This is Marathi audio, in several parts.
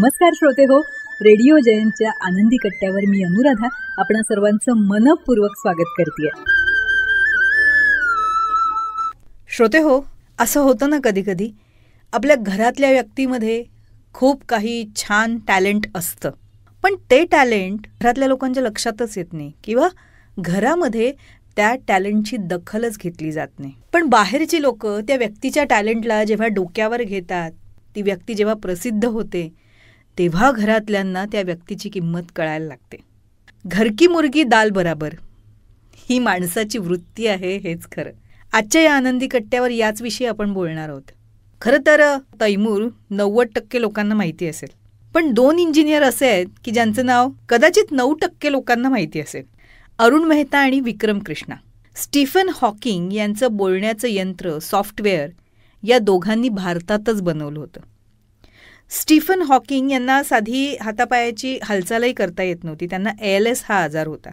नमस्कार श्रोते हो, रेडिओ जयंतच्या आनंदी कट्ट्यावर मी अनुराधा आपण सर्वांचं मनपूर्वक स्वागत करते. श्रोते हो, असं होतं ना कधी कधी आपल्या घरातल्या व्यक्तीमध्ये खूप काही छान टॅलेंट असतं, पण ते टॅलेंट घरातल्या लोकांच्या लक्षातच येत नाही किंवा घरामध्ये त्या टॅलेंटची दखलच घेतली जात नाही. पण बाहेरची लोक त्या व्यक्तीच्या टॅलेंटला जेव्हा डोक्यावर घेतात, ती व्यक्ती जेव्हा प्रसिद्ध होते, तेव्हा घरातल्यांना त्या व्यक्तीची किंमत कळायला लागते. घर की मुर्गी दाल बराबर ही माणसाची वृत्ती आहे, हेच खरं. आजच्या या आनंदी कट्ट्यावर याच विषयी आपण बोलणार आहोत. खरं तर तैमूर 90% लोकांना माहिती असेल, पण 2 इंजिनियर असे आहेत की ज्यांचं नाव कदाचित 9% लोकांना माहिती असेल. अरुण मेहता आणि विक्रम कृष्णा. स्टीफन हॉकिंग यांचं बोलण्याचं यंत्र, सॉफ्टवेअर या दोघांनी भारतातच बनवलं होतं. स्टीफन हॉकिंग यांना साधी हातापायाची हालचालही करता येत नव्हती. त्यांना ALS हा आजार होता.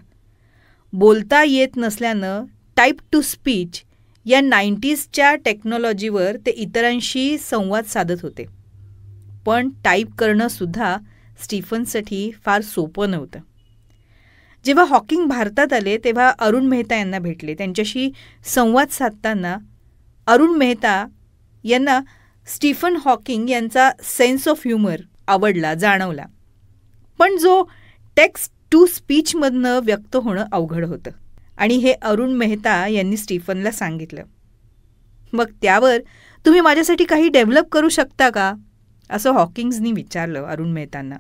बोलता येत नसल्यानं टाईप टू स्पीच या 90sच्या टेक्नॉलॉजीवर ते इतरांशी संवाद साधत होते. पण टाईप करणंसुद्धा स्टीफनसाठी फार सोपं नव्हतं. जेव्हा हॉकिंग भारतात आले तेव्हा अरुण मेहता यांना भेटले. त्यांच्याशी संवाद साधताना अरुण मेहता यांना स्टीफन हॉकिंग यांचा सेन्स ऑफ ह्युमर आवडला, जाणवला. पण जो टेक्स्ट टू स्पीचमधनं व्यक्त होणं अवघड होतं आणि हे अरुण मेहता यांनी स्टीफनला सांगितलं. मग त्यावर तुम्ही माझ्यासाठी काही डेव्हलप करू शकता का, असं हॉकिंग्सनी विचारलं अरुण मेहतांना.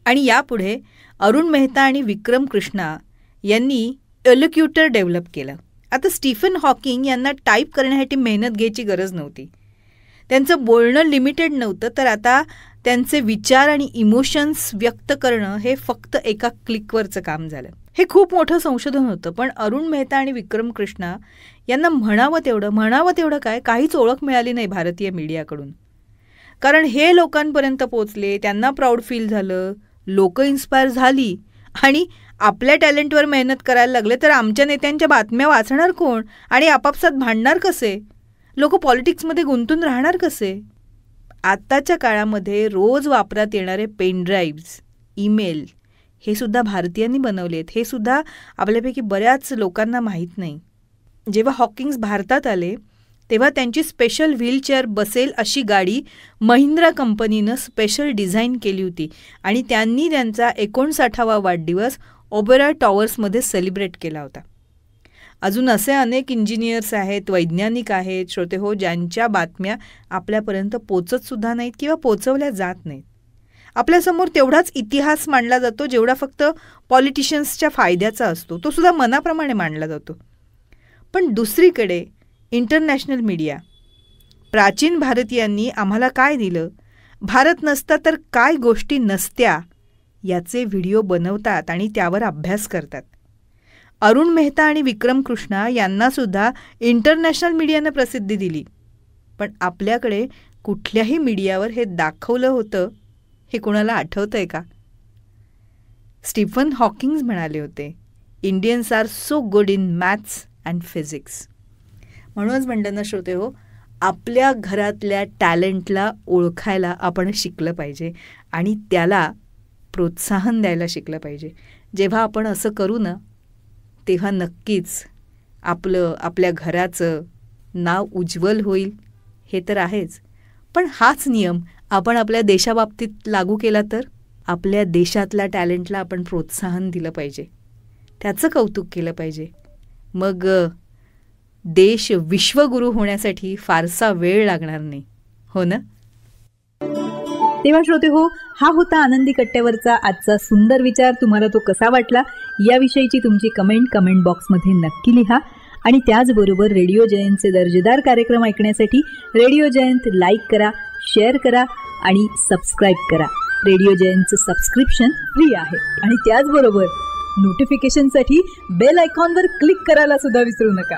आणि यापुढे अरुण मेहता आणि विक्रम कृष्णा यांनी एलोक्युटर डेव्हलप केलं. आता स्टीफन हॉकिंग यांना टाईप करण्यासाठी मेहनत घ्यायची गरज नव्हती. त्यांचं बोलणं लिमिटेड नव्हतं, तर आता त्यांचे विचार आणि इमोशन्स व्यक्त करणं हे फक्त एका क्लिकवरचं काम झालं. हे खूप मोठं संशोधन होतं, पण अरुण मेहता आणि विक्रम कृष्णा यांना म्हणावं तेवढं काय, काहीच ओळख मिळाली नाही भारतीय मीडियाकडून. कारण हे लोकांपर्यंत पोचले, त्यांना प्राऊड फील झालं, लोक इन्स्पायर झाली आणि आपल्या टॅलेंटवर मेहनत करायला लागले, तर आमच्या नेत्यांच्या बातम्या वाचणार कोण आणि आपापसात भांडणार कसे, लोक पॉलिटिक्समध्ये गुंतून राहणार कसे. आत्ताच्या काळामध्ये रोज वापरात येणारे पेनड्राईव्ज, ईमेल हे सुद्धा भारतीयांनी बनवले आहेत. हे सुद्धा आपल्यापैकी बऱ्याच लोकांना माहीत नाही. जेव्हा हॉकिंग्स भारतात आले तेव्हा त्यांची स्पेशल व्हीलचेअर बसेल अशी गाडी महिंद्रा कंपनीनं स्पेशल डिझाईन केली होती आणि त्यांनी त्यांचा 59वा वाढदिवस ओबेरॉय टॉवर्समध्ये सेलिब्रेट केला होता. अजून असे अनेक इंजिनियर्स आहेत, वैज्ञानिक आहेत श्रोते हो, ज्यांच्या बातम्या आपल्यापर्यंत पोचतसुद्धा नाहीत किंवा पोचवल्या जात नाहीत. आपल्यासमोर तेवढाच इतिहास मांडला जातो जेवढा फक्त पॉलिटिशियन्सच्या फायद्याचा असतो, तो सुद्धा मनाप्रमाणे मांडला जातो. पण दुसरीकडे इंटरनॅशनल मीडिया प्राचीन भारतीयांनी आम्हाला काय दिलं, भारत नसता तर काय गोष्टी नसत्या, याचे व्हिडिओ बनवतात आणि त्यावर अभ्यास करतात. अरुण मेहता आणि विक्रम कृष्णा यांनासुद्धा इंटरनॅशनल मीडियानं प्रसिद्धी दिली, पण आपल्याकडे कुठल्याही मीडियावर हे दाखवलं होतं हे कुणाला आठवतंय का? स्टीफन हॉकिंग्स म्हणाले होते, Indians are so good in maths and physics. म्हणूनच म्हणलं ना श्रोते हो, आपल्या घरातल्या टॅलेंटला ओळखायला आपण शिकलं पाहिजे आणि त्याला प्रोत्साहन द्यायला शिकलं पाहिजे. जेव्हा आपण असं करू ना, तेव्हा नक्कीच आपल्या घराचं नाव उज्ज्वल होईल, हे तर आहेच. पण हाच नियम आपण आपल्या देशाबाबतीत लागू केला तर आपल्या देशातल्या टॅलेंटला आपण प्रोत्साहन दिलं पाहिजे, त्याचं कौतुक केलं पाहिजे. मग देश विश्वगुरू होण्यासाठी फारसा वेळ लागणार नाही, हो ना? तेव्हा श्रोते हो, हा होता आनंदी कट्ट्यावरचा आजचा सुंदर विचार. तुम्हाला तो कसा वाटला याविषयीची तुमची कमेंट बॉक्समध्ये नक्की लिहा. आणि त्याचबरोबर रेडिओ जयंतचे दर्जेदार कार्यक्रम ऐकण्यासाठी रेडिओ जयंत लाईक करा, शेअर करा आणि सबस्क्राईब करा. रेडिओ जयंतचं सबस्क्रिप्शन फ्री आहे आणि त्याचबरोबर नोटिफिकेशनसाठी बेल आयकॉनवर क्लिक करायला सुद्धा विसरू नका.